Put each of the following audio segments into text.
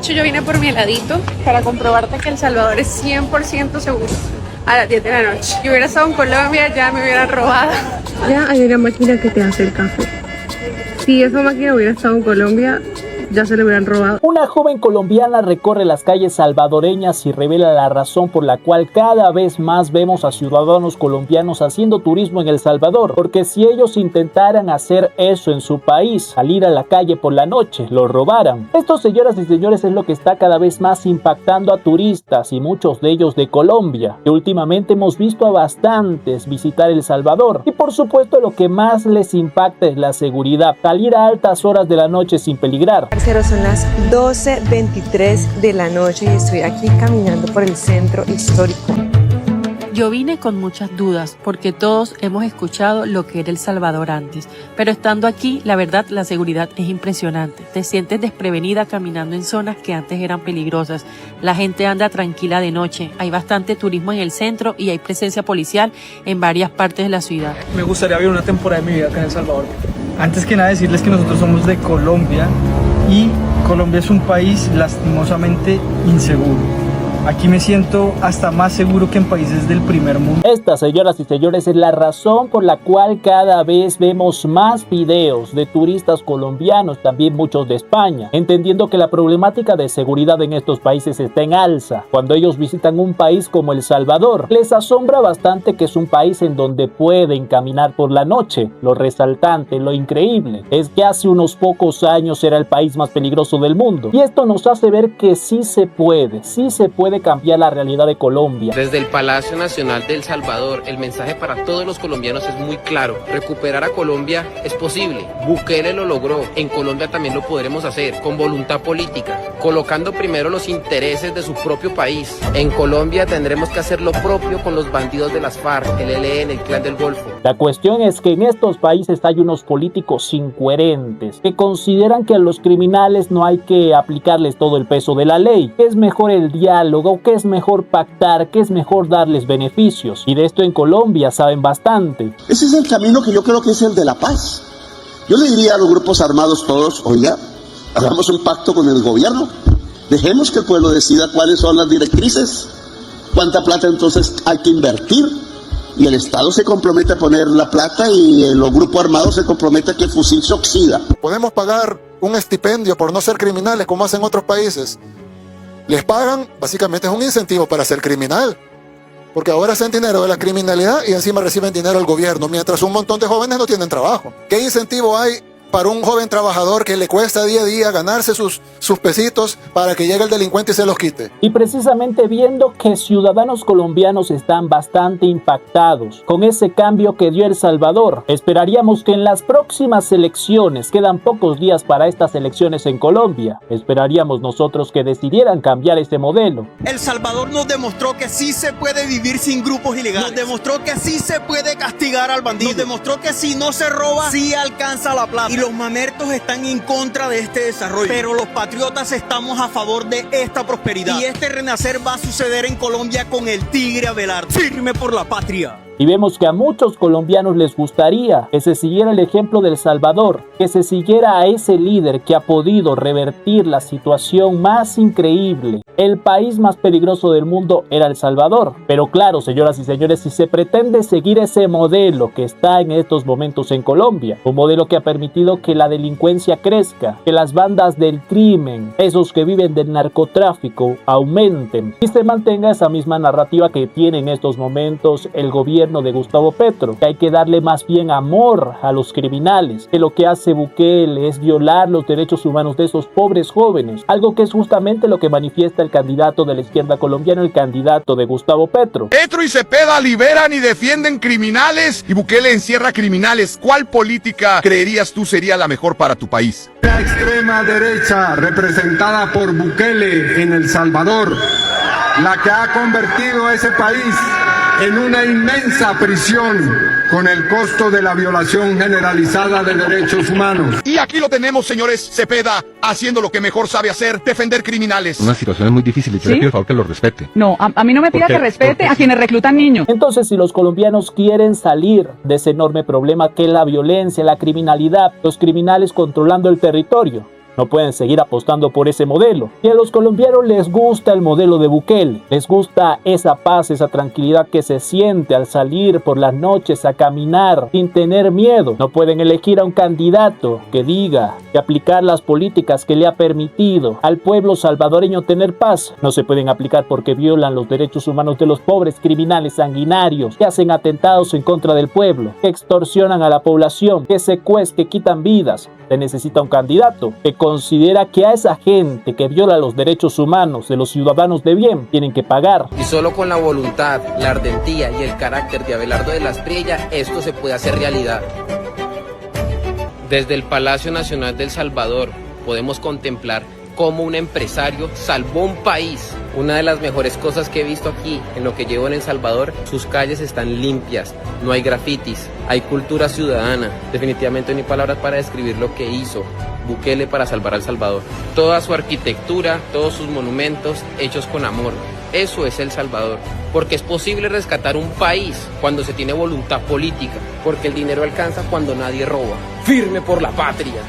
Yo vine por mi heladito para comprobarte que El Salvador es 100% seguro a las 10 de la noche. Si hubiera estado en Colombia ya me hubieran robado. Ya hay una máquina que te hace el café. Si esa máquina hubiera estado en Colombia, ya se le hubieran robado. Una joven colombiana recorre las calles salvadoreñas y revela la razón por la cual cada vez más vemos a ciudadanos colombianos haciendo turismo en El Salvador. Porque si ellos intentaran hacer eso en su país, salir a la calle por la noche, lo robaran. Esto, señoras y señores, es lo que está cada vez más impactando a turistas y muchos de ellos de Colombia, que últimamente hemos visto a bastantes visitar El Salvador. Y por supuesto lo que más les impacta es la seguridad, salir a altas horas de la noche sin peligrar. Son las 12:23 de la noche y estoy aquí caminando por el centro histórico. Yo vine con muchas dudas porque todos hemos escuchado lo que era El Salvador antes, pero estando aquí, la verdad, la seguridad es impresionante. Te sientes desprevenida caminando en zonas que antes eran peligrosas. La gente anda tranquila de noche, hay bastante turismo en el centro y hay presencia policial en varias partes de la ciudad. Me gustaría vivir una temporada de mi vida acá en El Salvador. Antes que nada decirles que nosotros somos de Colombia y Colombia es un país lastimosamente inseguro. Aquí me siento hasta más seguro que en países del primer mundo. Esta, señoras y señores, es la razón por la cual cada vez vemos más videos de turistas colombianos, también muchos de España, entendiendo que la problemática de seguridad en estos países está en alza. Cuando ellos visitan un país como El Salvador, les asombra bastante que es un país en donde pueden caminar por la noche. Lo resaltante, lo increíble, es que hace unos pocos años era el país más peligroso del mundo. Y esto nos hace ver que sí se puede cambiar la realidad de Colombia. Desde el Palacio Nacional de El Salvador, el mensaje para todos los colombianos es muy claro. Recuperar a Colombia es posible. Bukele lo logró. En Colombia también lo podremos hacer, con voluntad política, colocando primero los intereses de su propio país. En Colombia tendremos que hacer lo propio con los bandidos de las FARC, el ELN, el Clan del Golfo. La cuestión es que en estos países hay unos políticos incoherentes que consideran que a los criminales no hay que aplicarles todo el peso de la ley, que es mejor el diálogo, que es mejor pactar, que es mejor darles beneficios. Y de esto en Colombia saben bastante. Ese es el camino que yo creo que es el de la paz. Yo le diría a los grupos armados todos, oiga, hagamos un pacto con el gobierno, dejemos que el pueblo decida cuáles son las directrices, cuánta plata entonces hay que invertir, y el Estado se compromete a poner la plata y los grupos armados se comprometen a que el fusil se oxida. Podemos pagar un estipendio por no ser criminales como hacen otros países. Les pagan, básicamente es un incentivo para ser criminal, porque ahora hacen dinero de la criminalidad y encima reciben dinero del gobierno, mientras un montón de jóvenes no tienen trabajo. ¿Qué incentivo hay para un joven trabajador que le cuesta día a día ganarse sus pesitos para que llegue el delincuente y se los quite? Y precisamente viendo que ciudadanos colombianos están bastante impactados con ese cambio que dio El Salvador, esperaríamos que en las próximas elecciones, quedan pocos días para estas elecciones en Colombia, esperaríamos nosotros que decidieran cambiar este modelo. El Salvador nos demostró que sí se puede vivir sin grupos ilegales, nos demostró que sí se puede castigar al bandido, nos demostró que si no se roba, sí alcanza la plata. Y los mamertos están en contra de este desarrollo, pero los patriotas estamos a favor de esta prosperidad. Y este renacer va a suceder en Colombia con el Tigre Abelardo, firme por la patria. Y vemos que a muchos colombianos les gustaría que se siguiera el ejemplo de El Salvador, que se siguiera a ese líder que ha podido revertir la situación más increíble. El país más peligroso del mundo era El Salvador. Pero claro, señoras y señores, si se pretende seguir ese modelo que está en estos momentos en Colombia, un modelo que ha permitido que la delincuencia crezca, que las bandas del crimen, esos que viven del narcotráfico, aumenten y se mantenga esa misma narrativa que tiene en estos momentos el gobierno de Gustavo Petro, que hay que darle más bien amor a los criminales, que lo que hace Bukele es violar los derechos humanos de esos pobres jóvenes, algo que es justamente lo que manifiesta el candidato de la izquierda colombiana, el candidato de Gustavo Petro. Petro y Cepeda liberan y defienden criminales y Bukele encierra criminales. ¿Cuál política creerías tú sería la mejor para tu país? La extrema derecha representada por Bukele en El Salvador, la que ha convertido a ese país en una inmensa prisión con el costo de la violación generalizada de derechos humanos. Y aquí lo tenemos, señores, Cepeda, haciendo lo que mejor sabe hacer, defender criminales. Una situación muy difícil y yo le pido por favor que lo respete. No, a mí no me pida que respete a quienes reclutan niños. Entonces, si los colombianos quieren salir de ese enorme problema que es la violencia, la criminalidad, los criminales controlando el territorio, No pueden seguir apostando por ese modelo. Y a los colombianos les gusta el modelo de Bukele. Les gusta esa paz, esa tranquilidad que se siente al salir por las noches a caminar sin tener miedo. No pueden elegir a un candidato que diga que aplicar las políticas que le ha permitido al pueblo salvadoreño tener paz no se pueden aplicar porque violan los derechos humanos de los pobres criminales sanguinarios que hacen atentados en contra del pueblo, que extorsionan a la población, que secuestran, que quitan vidas. Se necesita un candidato que considera que a esa gente que viola los derechos humanos de los ciudadanos de bien tienen que pagar. Y solo con la voluntad, la ardentía y el carácter de Abelardo de la Espriella, esto se puede hacer realidad. Desde el Palacio Nacional de El Salvador podemos contemplar cómo un empresario salvó un país. Una de las mejores cosas que he visto aquí en lo que llevo en El Salvador, sus calles están limpias, no hay grafitis, hay cultura ciudadana. Definitivamente no hay palabras para describir lo que hizo Bukele para salvar a El Salvador. Toda su arquitectura, todos sus monumentos hechos con amor. Eso es El Salvador, porque es posible rescatar un país cuando se tiene voluntad política, porque el dinero alcanza cuando nadie roba. ¡Firme por la patria!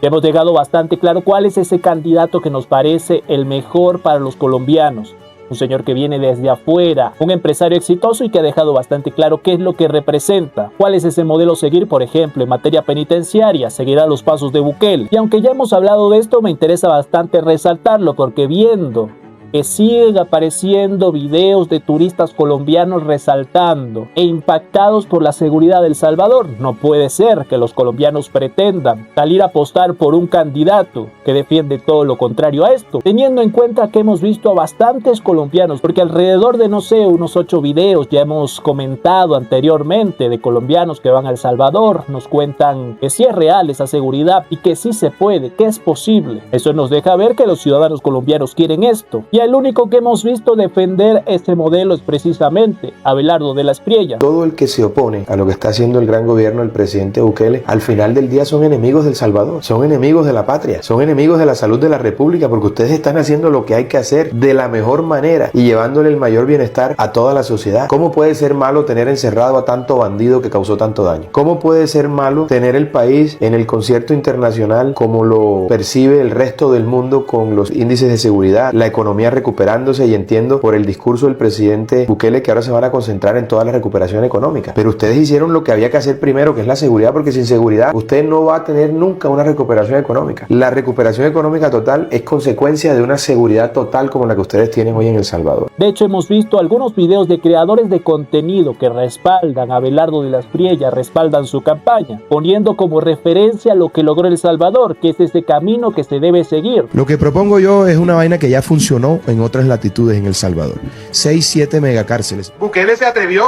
Hemos dejado bastante claro cuál es ese candidato que nos parece el mejor para los colombianos. Un señor que viene desde afuera, un empresario exitoso y que ha dejado bastante claro qué es lo que representa. ¿Cuál es ese modelo a seguir, por ejemplo, en materia penitenciaria? Seguirá los pasos de Bukele. Y aunque ya hemos hablado de esto, me interesa bastante resaltarlo porque viendo que siguen apareciendo videos de turistas colombianos resaltando e impactados por la seguridad de El Salvador. No puede ser que los colombianos pretendan salir a apostar por un candidato que defiende todo lo contrario a esto, teniendo en cuenta que hemos visto a bastantes colombianos, porque alrededor de, no sé, unos 8 videos ya hemos comentado anteriormente de colombianos que van a El Salvador, nos cuentan que sí es real esa seguridad y que sí se puede, que es posible. Eso nos deja ver que los ciudadanos colombianos quieren esto. Y el único que hemos visto defender este modelo es precisamente Abelardo de la Espriella. Todo el que se opone a lo que está haciendo el gran gobierno del presidente Bukele, al final del día son enemigos del Salvador, son enemigos de la patria, son enemigos de la salud de la república, porque ustedes están haciendo lo que hay que hacer de la mejor manera y llevándole el mayor bienestar a toda la sociedad. ¿Cómo puede ser malo tener encerrado a tanto bandido que causó tanto daño? ¿Cómo puede ser malo tener el país en el concierto internacional como lo percibe el resto del mundo con los índices de seguridad, la economía recuperándose? Y entiendo por el discurso del presidente Bukele que ahora se van a concentrar en toda la recuperación económica, pero ustedes hicieron lo que había que hacer primero, que es la seguridad, porque sin seguridad usted no va a tener nunca una recuperación económica. La recuperación económica total es consecuencia de una seguridad total como la que ustedes tienen hoy en El Salvador. De hecho, hemos visto algunos videos de creadores de contenido que respaldan a Abelardo de la Espriella, respaldan su campaña, poniendo como referencia lo que logró El Salvador, que es ese camino que se debe seguir. Lo que propongo yo es una vaina que ya funcionó en otras latitudes en El Salvador. 6-7 megacárceles. Bukele se atrevió.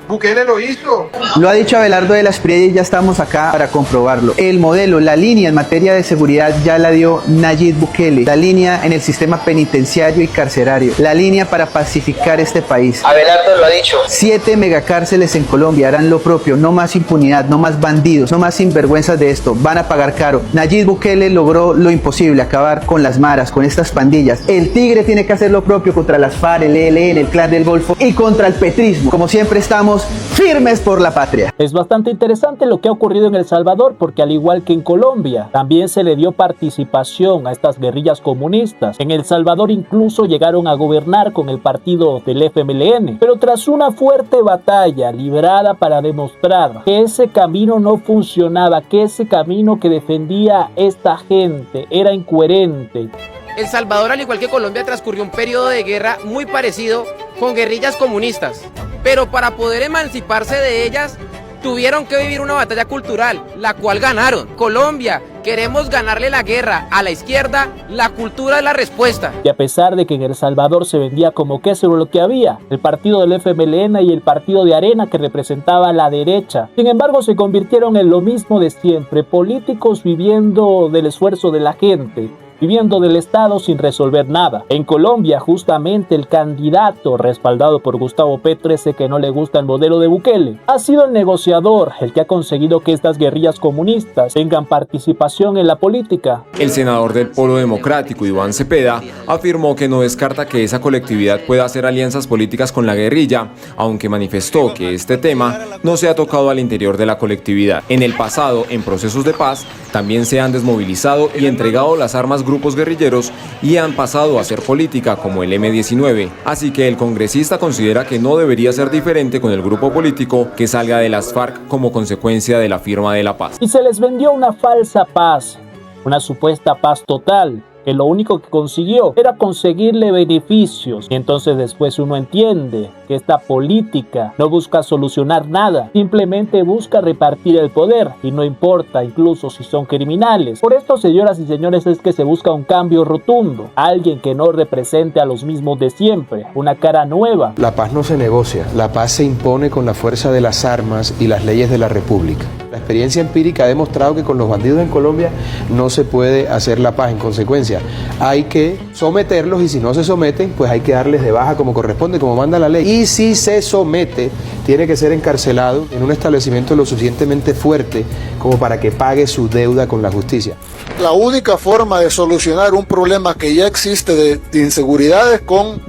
Bukele lo hizo. Lo ha dicho Abelardo de la Espriella y ya estamos acá para comprobarlo. El modelo, la línea en materia de seguridad ya la dio Nayib Bukele. La línea en el sistema penitenciario y carcerario. La línea para pacificar este país. Abelardo lo ha dicho. 7 megacárceles en Colombia harán lo propio. No más impunidad, no más bandidos, no más sinvergüenzas de esto. Van a pagar caro. Nayib Bukele logró lo imposible, acabar con las maras, con estas pandillas. El Tigre tiene que hacer lo propio contra las FARC, el ELN, el Clan del Golfo y contra el petrismo. Como siempre estamos firmes por la patria. Es bastante interesante lo que ha ocurrido en El Salvador porque al igual que en Colombia, también se le dio participación a estas guerrillas comunistas. En El Salvador incluso llegaron a gobernar con el partido del FMLN, pero tras una fuerte batalla librada para demostrar que ese camino no funcionaba, que ese camino que defendía esta gente era incoherente. El Salvador, al igual que Colombia, transcurrió un periodo de guerra muy parecido con guerrillas comunistas. Pero para poder emanciparse de ellas, tuvieron que vivir una batalla cultural, la cual ganaron. Colombia, queremos ganarle la guerra a la izquierda, la cultura es la respuesta. Y a pesar de que en El Salvador se vendía como que eso era lo que había, el partido del FMLN y el partido de Arena que representaba a la derecha, sin embargo se convirtieron en lo mismo de siempre, políticos viviendo del esfuerzo de la gente, viviendo del Estado sin resolver nada. En Colombia, justamente el candidato respaldado por Gustavo Petro, ese que no le gusta el modelo de Bukele, ha sido el negociador, el que ha conseguido que estas guerrillas comunistas tengan participación en la política. El senador del Polo Democrático, Iván Cepeda, afirmó que no descarta que esa colectividad pueda hacer alianzas políticas con la guerrilla, aunque manifestó que este tema no se ha tocado al interior de la colectividad. En el pasado, en procesos de paz, También se han desmovilizado y entregado las armas grupos guerrilleros y han pasado a hacer política como el M-19. Así que el congresista considera que no debería ser diferente con el grupo político que salga de las FARC como consecuencia de la firma de la paz. Y se les vendió una falsa paz, una supuesta paz total, que lo único que consiguió era conseguirle beneficios. Y entonces después uno entiende que esta política no busca solucionar nada, simplemente busca repartir el poder y no importa incluso si son criminales. Por esto, señoras y señores, es que se busca un cambio rotundo, alguien que no represente a los mismos de siempre, una cara nueva. La paz no se negocia, la paz se impone con la fuerza de las armas y las leyes de la República. La experiencia empírica ha demostrado que con los bandidos en Colombia no se puede hacer la paz. En consecuencia, hay que someterlos y si no se someten, pues hay que darles de baja como corresponde, como manda la ley. Y si se somete, tiene que ser encarcelado en un establecimiento lo suficientemente fuerte como para que pague su deuda con la justicia. La única forma de solucionar un problema que ya existe de inseguridad es con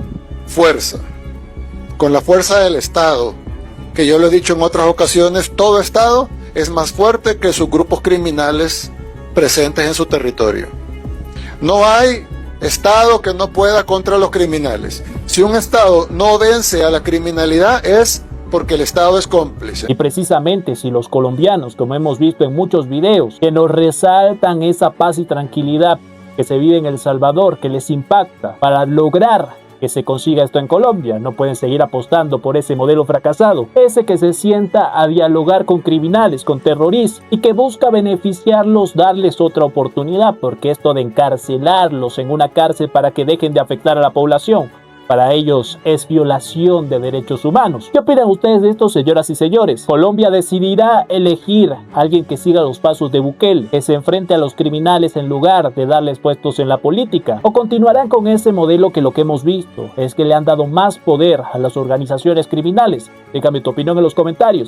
fuerza, con la fuerza del Estado, que yo lo he dicho en otras ocasiones, todo Estado es más fuerte que sus grupos criminales presentes en su territorio. No hay Estado que no pueda contra los criminales. Si un Estado no vence a la criminalidad es porque el Estado es cómplice. Y precisamente si los colombianos, como hemos visto en muchos videos, que nos resaltan esa paz y tranquilidad que se vive en El Salvador, que les impacta, para lograr que se consiga esto en Colombia, no pueden seguir apostando por ese modelo fracasado, ese que se sienta a dialogar con criminales, con terroristas y que busca beneficiarlos, darles otra oportunidad, porque esto de encarcelarlos en una cárcel para que dejen de afectar a la población, para ellos es violación de derechos humanos. ¿Qué opinan ustedes de esto, señoras y señores? ¿Colombia decidirá elegir a alguien que siga los pasos de Bukele, que se enfrente a los criminales en lugar de darles puestos en la política? ¿O continuarán con ese modelo que lo que hemos visto es que le han dado más poder a las organizaciones criminales? Déjame tu opinión en los comentarios.